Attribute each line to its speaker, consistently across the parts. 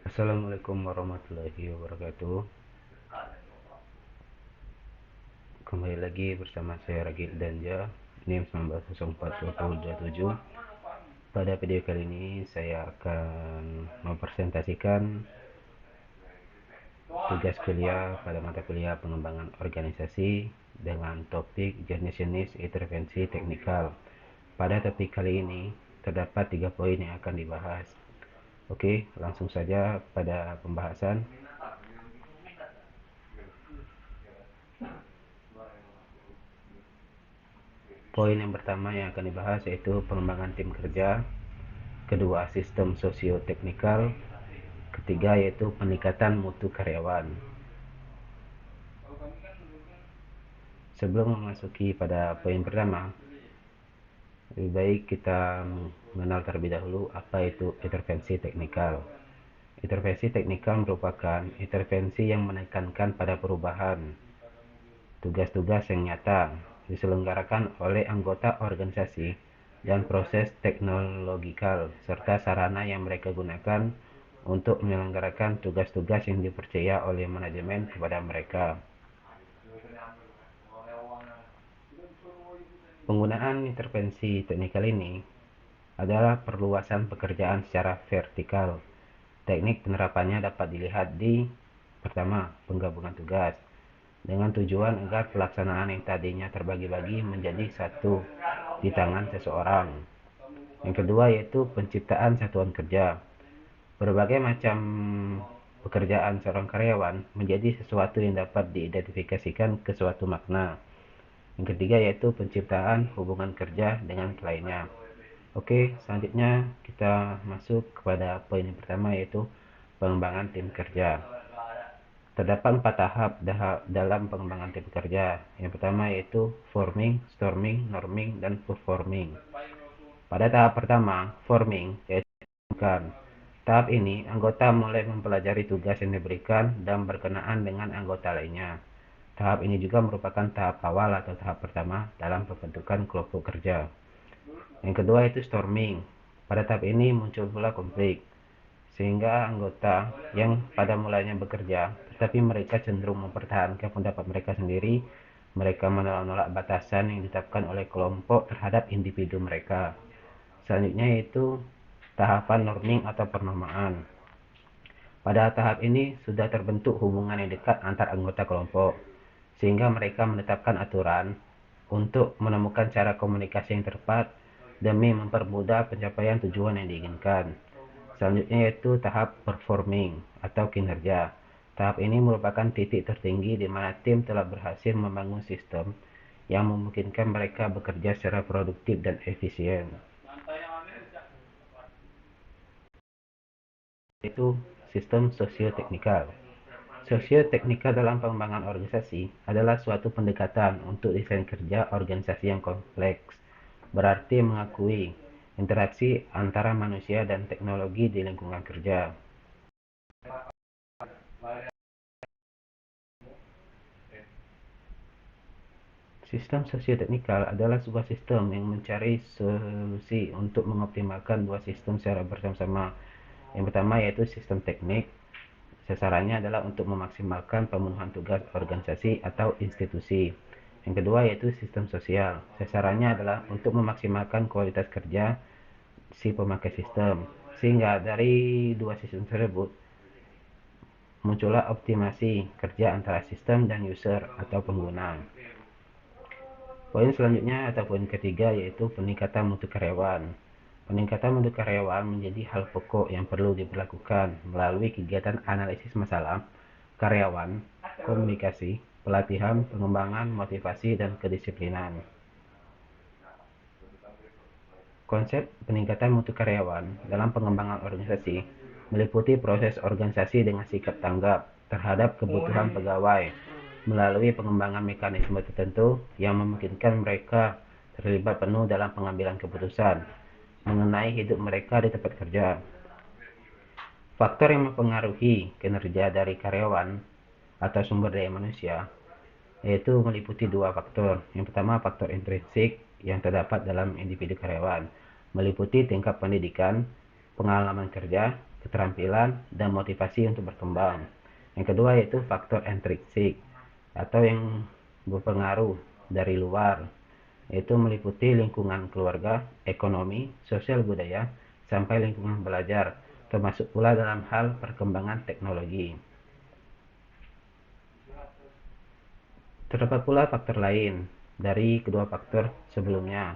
Speaker 1: Assalamualaikum warahmatullahi wabarakatuh. Kembali lagi bersama saya Ragil Danja, NIM 19042027. Pada video kali ini saya akan mempresentasikan tugas kuliah pada mata kuliah pengembangan organisasi dengan topik jenis-jenis intervensi teknikal. Pada topik kali ini terdapat 3 poin yang akan dibahas. Oke, langsung saja pada pembahasan. Poin yang pertama yang akan dibahas yaitu pengembangan tim kerja, kedua sistem sosio-teknikal, ketiga yaitu peningkatan mutu karyawan. Sebelum memasuki pada poin pertama, lebih baik kita mengenal terlebih dahulu apa itu intervensi teknikal. Intervensi teknikal merupakan intervensi yang menekankan pada perubahan tugas-tugas yang nyata diselenggarakan oleh anggota organisasi dan proses teknologikal serta sarana yang mereka gunakan untuk menyelenggarakan tugas-tugas yang dipercaya oleh manajemen kepada mereka. Penggunaan intervensi teknikal ini adalah perluasan pekerjaan secara vertikal. Teknik penerapannya dapat dilihat di pertama, penggabungan tugas dengan tujuan agar pelaksanaan yang tadinya terbagi-bagi menjadi satu di tangan seseorang. Yang kedua yaitu penciptaan satuan kerja. Berbagai macam pekerjaan seorang karyawan menjadi sesuatu yang dapat diidentifikasikan ke suatu makna. Yang ketiga yaitu penciptaan hubungan kerja dengan kliennya. Oke, selanjutnya kita masuk kepada poin yang pertama yaitu pengembangan tim kerja. Terdapat 4 tahap dalam pengembangan tim kerja. Yang pertama yaitu forming, storming, norming, dan performing. Pada tahap pertama, forming, yaitu tahap ini, anggota mulai mempelajari tugas yang diberikan dan berkenaan dengan anggota lainnya. Tahap ini juga merupakan tahap awal atau tahap pertama dalam pembentukan kelompok kerja. Yang kedua itu storming. Pada tahap ini muncul pula konflik, sehingga anggota yang pada mulanya bekerja, tetapi mereka cenderung mempertahankan pendapat mereka sendiri. Mereka menolak batasan yang ditetapkan oleh kelompok terhadap individu mereka. Selanjutnya yaitu tahapan norming atau pernormaan. Pada tahap ini sudah terbentuk hubungan yang dekat antar anggota kelompok, sehingga mereka menetapkan aturan untuk menemukan cara komunikasi yang tepat demi mempermudah pencapaian tujuan yang diinginkan. Selanjutnya yaitu tahap performing atau kinerja. Tahap ini merupakan titik tertinggi di mana tim telah berhasil membangun sistem yang memungkinkan mereka bekerja secara produktif dan efisien. Yaitu sistem sosio-teknikal. Sosio-teknikal dalam pengembangan organisasi adalah suatu pendekatan untuk desain kerja organisasi yang kompleks, berarti mengakui interaksi antara manusia dan teknologi di lingkungan kerja. Sistem sosio-teknikal adalah sebuah sistem yang mencari solusi untuk mengoptimalkan dua sistem secara bersama-sama. Yang pertama yaitu sistem teknik. Sasarannya adalah untuk memaksimalkan pemenuhan tugas organisasi atau institusi. Yang kedua yaitu sistem sosial. Sasarannya adalah untuk memaksimalkan kualitas kerja si pemakai sistem. Sehingga dari dua sistem tersebut muncullah optimasi kerja antara sistem dan user atau pengguna. Poin selanjutnya atau poin ketiga yaitu peningkatan mutu karyawan. Peningkatan mutu karyawan menjadi hal pokok yang perlu diberlakukan melalui kegiatan analisis masalah karyawan, komunikasi, pelatihan, pengembangan, motivasi, dan kedisiplinan. Konsep peningkatan mutu karyawan dalam pengembangan organisasi meliputi proses organisasi dengan sikap tanggap terhadap kebutuhan pegawai melalui pengembangan mekanisme tertentu yang memungkinkan mereka terlibat penuh dalam pengambilan keputusan mengenai hidup mereka di tempat kerja. Faktor yang mempengaruhi kinerja dari karyawan atau sumber daya manusia yaitu meliputi dua faktor. Yang pertama faktor intrinsik yang terdapat dalam individu karyawan, meliputi tingkat pendidikan, pengalaman kerja, keterampilan, dan motivasi untuk berkembang. Yang kedua yaitu faktor intrinsik atau yang berpengaruh dari luar, yaitu meliputi lingkungan keluarga, ekonomi, sosial budaya, sampai lingkungan belajar, termasuk pula dalam hal perkembangan teknologi. Terdapat pula faktor lain dari kedua faktor sebelumnya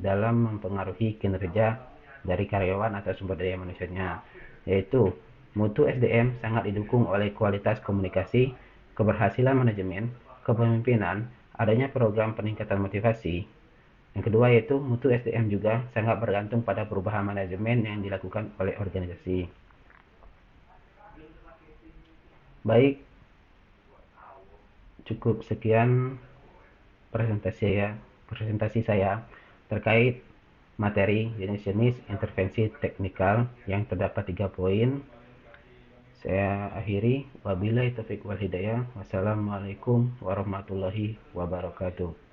Speaker 1: dalam mempengaruhi kinerja dari karyawan atau sumber daya manusianya, yaitu mutu SDM sangat didukung oleh kualitas komunikasi, keberhasilan manajemen, kepemimpinan, adanya program peningkatan motivasi. Yang kedua yaitu mutu SDM juga sangat bergantung pada perubahan manajemen yang dilakukan oleh organisasi. Baik, cukup sekian presentasi saya terkait materi jenis-jenis intervensi teknikal yang terdapat 3 poin. Saya akhiri, wabillahi taufiq wal hidayah. Wassalamualaikum warahmatullahi wabarakatuh.